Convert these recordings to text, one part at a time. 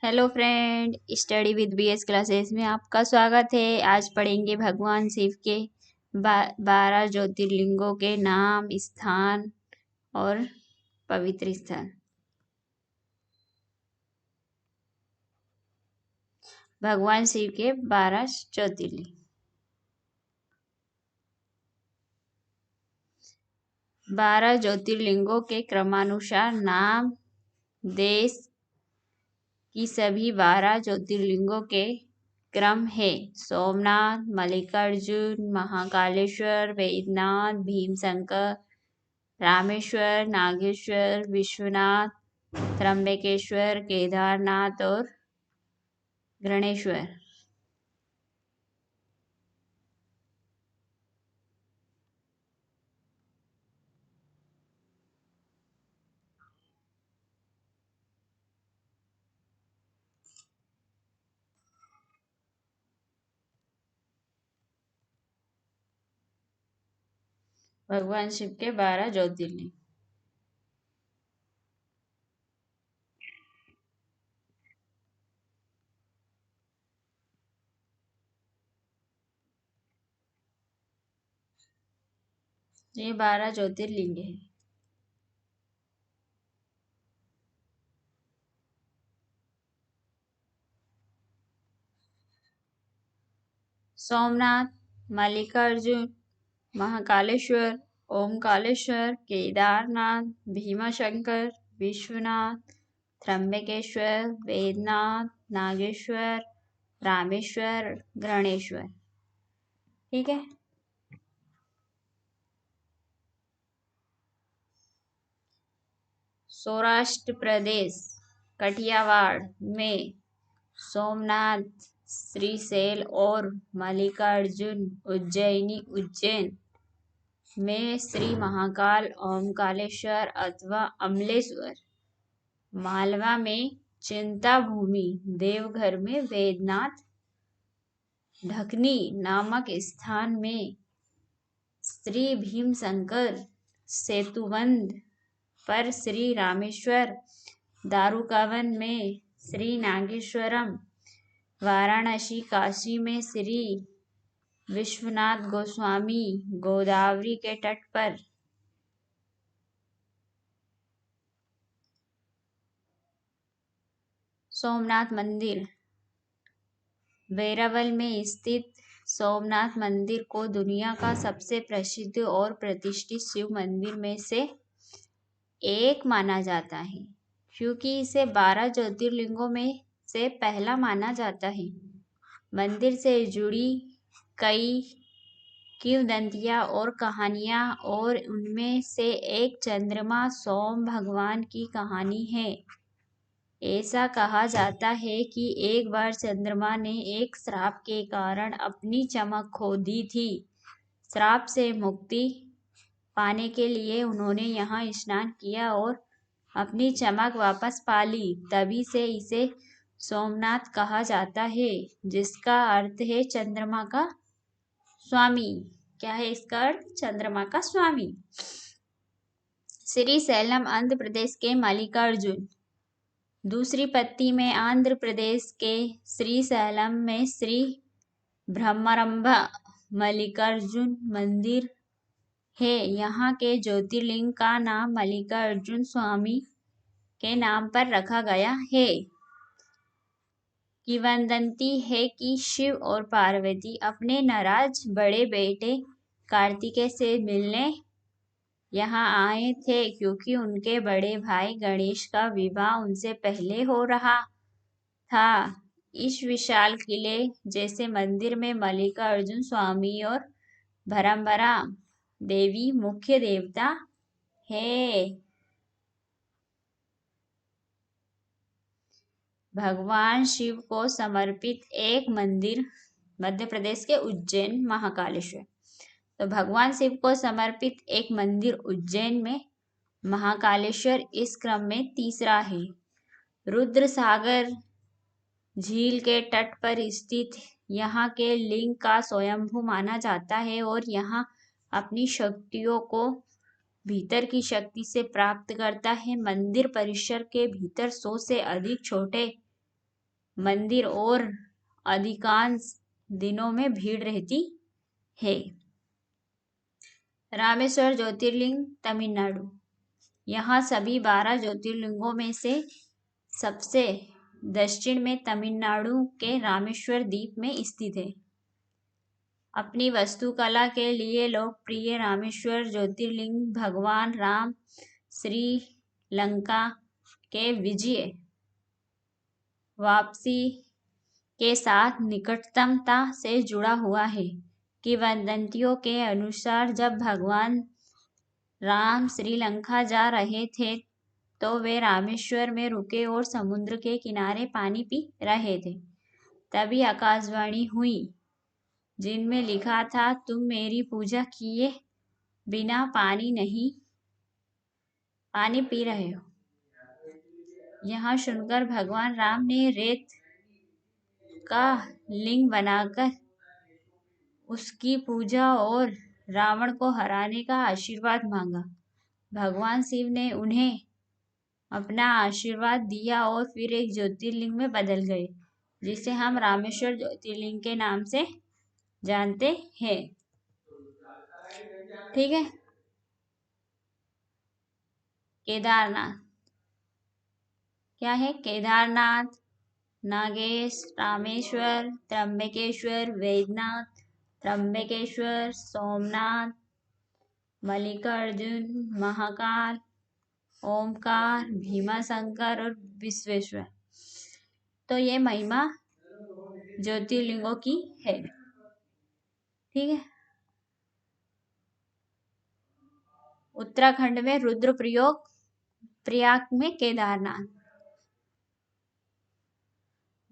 Hello friend, study with BS classes में आपका स्वागत है। आज पढ़ेंगे भगवान शिव के 12 ज्योतिर्लिंगों के नाम, स्थान और पवित्र स्थल। भगवान शिव के 12 ज्योतिर्लिंग। 12 ज्योतिर्लिंगों के क्रमानुसार नाम। देश की सभी 12 ज्योतिर्लिंगों के क्रम है: सोमनाथ, मल्लिकार्जुन, महाकालेश्वर, वैद्यनाथ, भीमशंकर, रामेश्वर, नागेश्वर, विश्वनाथ, त्र्यंबकेश्वर, केदारनाथ और गणेश्वर। भगवान शिव के 12 ज्योतिर्लिंग। ये 12 ज्योतिर्लिंग है। सोमनाथ, मल्लिकार्जुन, महाकालेश्वर, ओमकालेश्वर, केदारनाथ, भीमाशंकर, विश्वनाथ, त्र्यंबकेश्वर, वैद्यनाथ, नागेश्वर, रामेश्वर, गणेश्वर। ठीक है। सौराष्ट्र प्रदेश कठियावाड़ में सोमनाथ, श्रीशैल और मल्लिकार्जुन, उज्जैन में श्री महाकाल, ओमकालेश्वर अथवा अमलेश्वर, मालवा में चिंताभूमि, देवघर में वैद्यनाथ, ढकनी नामक स्थान में श्री भीमशंकर, सेतुबंध पर श्री रामेश्वर, दारुकावन में श्री नागेश्वरम, वाराणसी काशी में श्री विश्वनाथ गोस्वामी, गोदावरी के तट पर सोमनाथ मंदिर। वेरावल में स्थित सोमनाथ मंदिर को दुनिया का सबसे प्रसिद्ध और प्रतिष्ठित शिव मंदिर में से एक माना जाता है, क्योंकि इसे 12 ज्योतिर्लिंगों में से पहला माना जाता है। मंदिर से जुड़ी कई किंवदंतियां और कहानियां, और उनमें से एक चंद्रमा सोम भगवान की कहानी है। ऐसा कहा जाता है कि एक बार चंद्रमा ने एक श्राप के कारण अपनी चमक खो दी थी। श्राप से मुक्ति पाने के लिए उन्होंने यहाँ स्नान किया और अपनी चमक वापस पा ली। तभी से इसे सोमनाथ कहा जाता है, जिसका अर्थ है चंद्रमा का स्वामी। क्या है इसका अर्थ? चंद्रमा का स्वामी। श्री सैलम आंध्र प्रदेश के मल्लिकार्जुन। दूसरी पत्ती में आंध्र प्रदेश के श्रीशैलम में श्री ब्रह्मरंभा मल्लिकार्जुन मंदिर है। यहाँ के ज्योतिर्लिंग का नाम मल्लिकार्जुन स्वामी के नाम पर रखा गया है। किंवदंती है कि शिव और पार्वती अपने नाराज बड़े बेटे कार्तिकेय से मिलने यहाँ आए थे, क्योंकि उनके बड़े भाई गणेश का विवाह उनसे पहले हो रहा था। इस विशाल किले जैसे मंदिर में मल्लिकार्जुन स्वामी और भरम्बरा देवी मुख्य देवता है। भगवान शिव को समर्पित एक मंदिर मध्य प्रदेश के उज्जैन महाकालेश्वर। तो भगवान शिव को समर्पित एक मंदिर उज्जैन में महाकालेश्वर इस क्रम में तीसरा है। रुद्र सागर झील के तट पर स्थित यहाँ के लिंग का स्वयंभू माना जाता है, और यहाँ अपनी शक्तियों को भीतर की शक्ति से प्राप्त करता है। मंदिर परिसर के भीतर 100 से अधिक छोटे मंदिर और अधिकांश दिनों में भीड़ रहती है। रामेश्वर ज्योतिर्लिंग तमिलनाडु। यहाँ सभी 12 ज्योतिर्लिंगों में से सबसे दक्षिण में तमिलनाडु के रामेश्वर द्वीप में स्थित है। अपनी वास्तुकला के लिए लोकप्रिय रामेश्वर ज्योतिर्लिंग भगवान राम श्रीलंका के विजय वापसी के साथ निकटतमता से जुड़ा हुआ है। किंवदंतियों के अनुसार जब भगवान राम श्रीलंका जा रहे थे तो वे रामेश्वर में रुके और समुद्र के किनारे पानी पी रहे थे। तभी आकाशवाणी हुई जिनमें लिखा था, तुम मेरी पूजा किए बिना पानी पी रहे हो। यह सुनकर भगवान राम ने रेत का लिंग बनाकर उसकी पूजा और रावण को हराने का आशीर्वाद मांगा। भगवान शिव ने उन्हें अपना आशीर्वाद दिया और फिर एक ज्योतिर्लिंग में बदल गए, जिसे हम रामेश्वर ज्योतिर्लिंग के नाम से जानते हैं। ठीक है। केदारनाथ क्या है? केदारनाथ, नागेश, रामेश्वर, त्र्यंबकेश्वर, वैद्यनाथ, त्र्यंबकेश्वर, सोमनाथ, मल्लिकार्जुन, महाकाल, ओमकार, भीमाशंकर और विश्वेश्वर। तो ये महिमा ज्योतिर्लिंगों की है। ठीक है। उत्तराखंड में रुद्रप्रयाग, प्रयाग में केदारनाथ।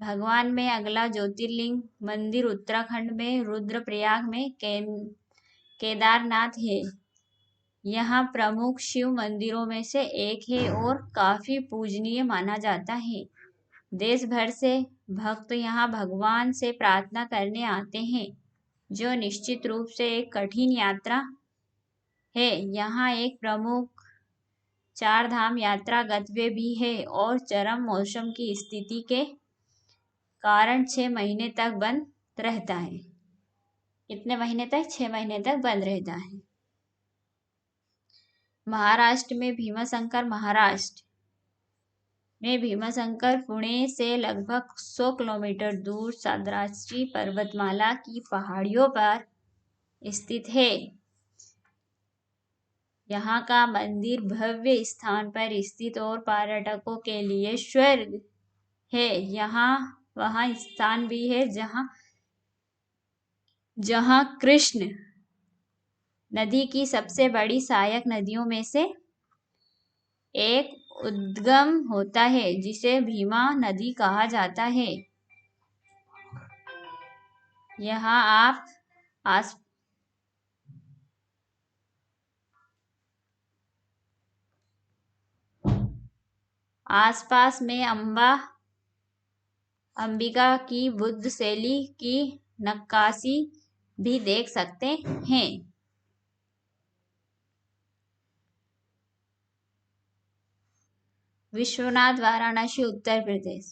भगवान में अगला ज्योतिर्लिंग मंदिर उत्तराखंड में रुद्रप्रयाग में केदारनाथ है। यहाँ प्रमुख शिव मंदिरों में से एक है और काफी पूजनीय माना जाता है। देश भर से भक्त यहाँ भगवान से प्रार्थना करने आते हैं, जो निश्चित रूप से एक कठिन यात्रा है। यहाँ एक प्रमुख 4 धाम यात्रा गंतव्य भी है और चरम मौसम की स्थिति के कारण 6 महीने तक बंद रहता है। कितने महीने तक? 6 महीने तक बंद रहता है। महाराष्ट्र में भीमाशंकर। महाराष्ट्र में भीमाशंकर पुणे से लगभग 100 किलोमीटर दूर सह्याद्री पर्वतमाला की पहाड़ियों पर स्थित है। यहाँ का मंदिर भव्य स्थान पर स्थित और पर्यटकों के लिए स्वर्ग है। यहाँ वह स्थान भी है जहाँ कृष्ण नदी की सबसे बड़ी सहायक नदियों में से एक उद्गम होता है, जिसे भीमा नदी कहा जाता है। यहाँ आप आसपास में अंबिका की बुद्ध शैली की नक्काशी भी देख सकते हैं। विश्वनाथ, वाराणसी, उत्तर प्रदेश।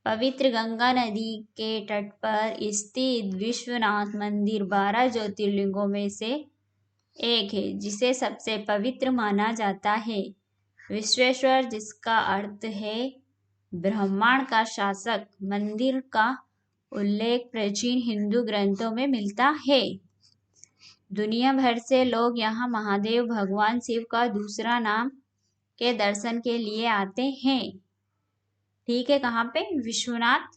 पवित्र गंगा नदी के तट पर स्थित विश्वनाथ मंदिर 12 ज्योतिर्लिंगों में से एक है, जिसे सबसे पवित्र माना जाता है। विश्वेश्वर, जिसका अर्थ है ब्रह्मांड का शासक, मंदिर का उल्लेख प्राचीन हिंदू ग्रंथों में मिलता है। दुनिया भर से लोग यहाँ महादेव भगवान शिव का दूसरा नाम के दर्शन के लिए आते हैं। ठीक है। कहाँ पे? विश्वनाथ,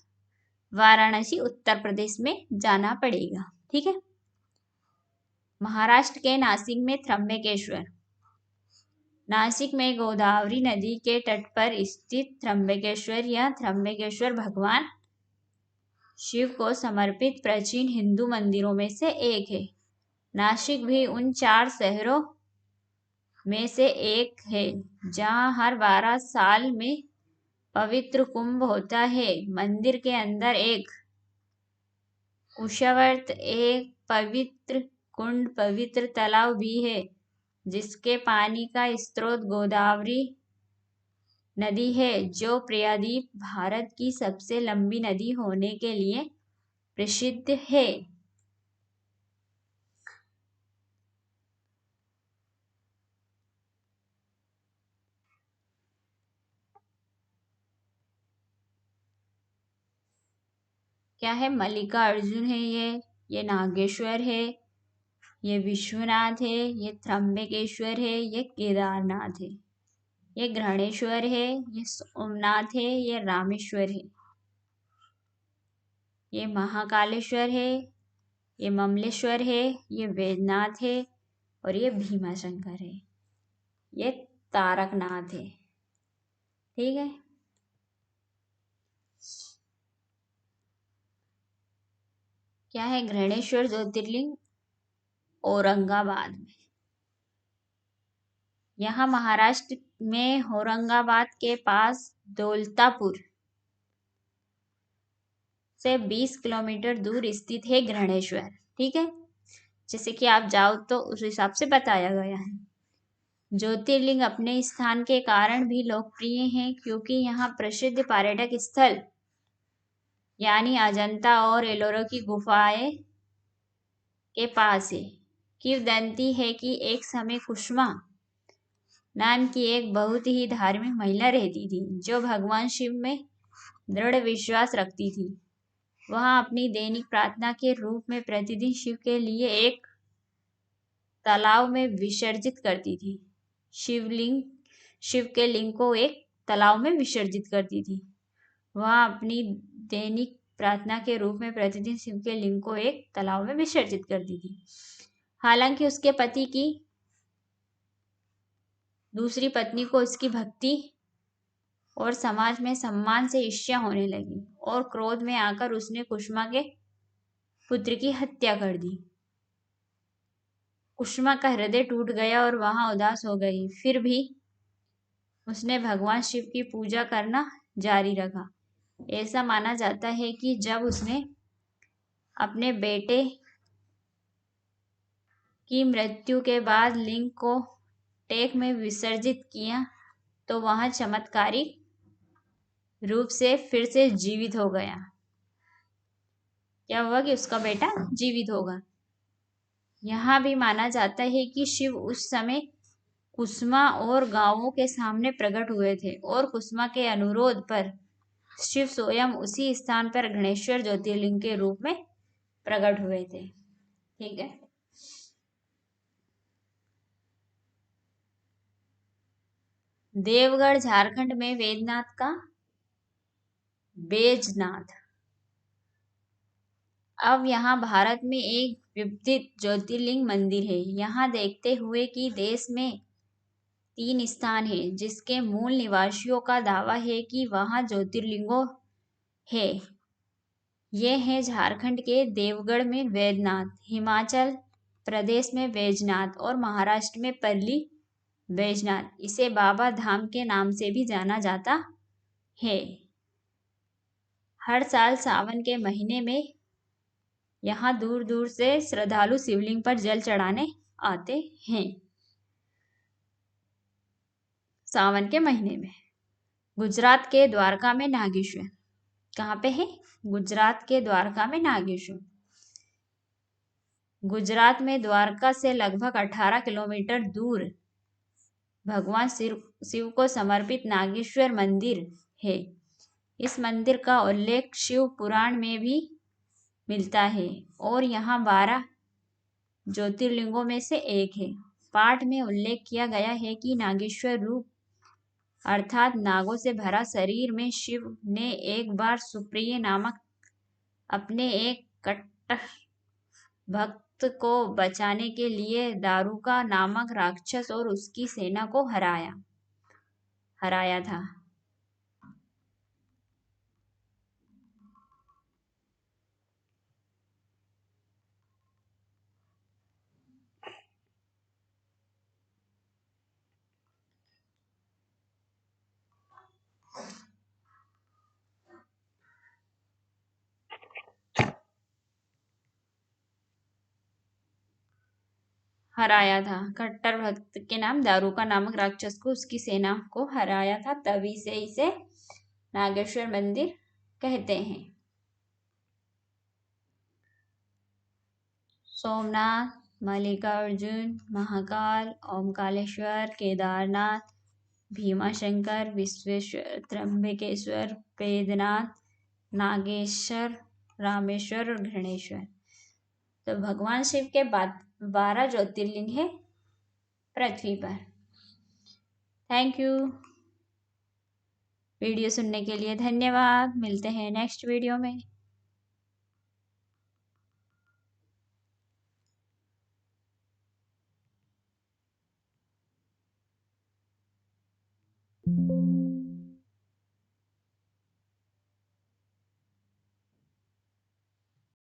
वाराणसी, उत्तर प्रदेश में जाना पड़ेगा। ठीक है। महाराष्ट्र के नासिक में त्र्यंबकेश्वर। नासिक में गोदावरी नदी के तट पर स्थित त्र्यंबकेश्वर या त्र्यंबकेश्वर भगवान शिव को समर्पित प्राचीन हिंदू मंदिरों में से एक है। नासिक भी उन 4 शहरों में से एक है जहाँ हर 12 साल में पवित्र कुंभ होता है। मंदिर के अंदर एक कुशावर्त, एक पवित्र कुंड, पवित्र तालाब भी है, जिसके पानी का स्रोत गोदावरी नदी है जो प्रायद्वीप भारत की सबसे लंबी नदी होने के लिए प्रसिद्ध है। क्या है? मल्लिकार्जुन है ये नागेश्वर है, ये विश्वनाथ है, ये त्र्यंबकेश्वर है, ये केदारनाथ है, ये ग्रहणेश्वर है, ये सोमनाथ है, ये रामेश्वर है, ये महाकालेश्वर है, ये ममलेश्वर है, ये वैद्यनाथ है और ये भीमाशंकर है, ये तारकनाथ है। ठीक है। क्या है? ग्रहणेश्वर ज्योतिर्लिंग औरंगाबाद में। यहाँ महाराष्ट्र में औरंगाबाद के पास दौलतापुर से 20 किलोमीटर दूर स्थित है ग्रहणेश्वर। ठीक है। जैसे कि आप जाओ तो उस हिसाब से बताया गया है। ज्योतिर्लिंग अपने स्थान के कारण भी लोकप्रिय हैं क्योंकि यहाँ प्रसिद्ध पर्यटक स्थल यानी अजंता और एलोरा की गुफाएं के पास है। किंवदंती है कि एक समय कुसुमा नाम की एक बहुत ही धार्मिक महिला रहती थी जो भगवान शिव में दृढ़ विश्वास रखती थी। वह अपनी दैनिक प्रार्थना के रूप में प्रतिदिन शिव के लिए एक तालाब में विसर्जित करती थी। शिव के लिंग को एक तालाब में विसर्जित करती थी। वह अपनी दैनिक प्रार्थना के रूप में प्रतिदिन शिव के लिंग को एक तालाब में विसर्जित करती थी। हालांकि उसके पति की दूसरी पत्नी को उसकी भक्ति और समाज में सम्मान से ईर्ष्या होने लगी और क्रोध में आकर उसने कुसुमा के पुत्र की हत्या कर दी। कुसुमा का हृदय टूट गया और वहां उदास हो गई। फिर भी उसने भगवान शिव की पूजा करना जारी रखा। ऐसा माना जाता है कि जब उसने अपने बेटे की मृत्यु के बाद लिंग को टेक में विसर्जित किया तो वहां चमत्कारिक रूप से फिर से जीवित हो गया। क्या हुआ कि उसका बेटा जीवित होगा। यहाँ भी माना जाता है कि शिव उस समय कुसुमा और गांवों के सामने प्रकट हुए थे और कुसुमा के अनुरोध पर शिव स्वयं उसी स्थान पर गणेश्वर ज्योतिर्लिंग के रूप में प्रकट हुए थे। ठीक है। देवगढ़ झारखंड में वैद्यनाथ का बैजनाथ। अब यहाँ भारत में एक विविध ज्योतिर्लिंग मंदिर है। यहाँ देखते हुए कि देश में 3 स्थान है जिसके मूल निवासियों का दावा है कि वहाँ ज्योतिर्लिंगों है। ये है झारखंड के देवगढ़ में वैद्यनाथ, हिमाचल प्रदेश में बैजनाथ और महाराष्ट्र में पर्ली बैजनाथ। इसे बाबा धाम के नाम से भी जाना जाता है। हर साल सावन के महीने में यहाँ दूर दूर से श्रद्धालु शिवलिंग पर जल चढ़ाने आते हैं। सावन के महीने में गुजरात के द्वारका में नागेश्वर। कहाँ पे है? गुजरात के द्वारका में नागेश्वर। गुजरात में द्वारका से लगभग 18 किलोमीटर दूर भगवान शिव को समर्पित नागेश्वर मंदिर है। इस मंदिर का उल्लेख शिव पुराण में भी मिलता है और यहाँ 12 ज्योतिर्लिंगों में से एक है। पाठ में उल्लेख किया गया है कि नागेश्वर रूप अर्थात नागों से भरा शरीर में शिव ने एक बार सुप्रिय नामक अपने एक कट्टर भक्त को बचाने के लिए दारुका नामक राक्षस और उसकी सेना को हराया था। हराया था। कट्टर भक्त के नाम दारूका नामक राक्षस को उसकी सेना को हराया था, तभी से इसे नागेश्वर मंदिर कहते हैं। सोमनाथ, मल्लिकार्जुन, महाकाल, ओमकालेश्वर, केदारनाथ, भीमाशंकर, विश्वेश्वर, त्र्यंबकेश्वर, वेदनाथ, नागेश्वर, रामेश्वर और घृणेश्वर। तो भगवान शिव के 12 ज्योतिर्लिंग है पृथ्वी पर। Thank you. वीडियो सुनने के लिए धन्यवाद। मिलते हैं नेक्स्ट वीडियो में।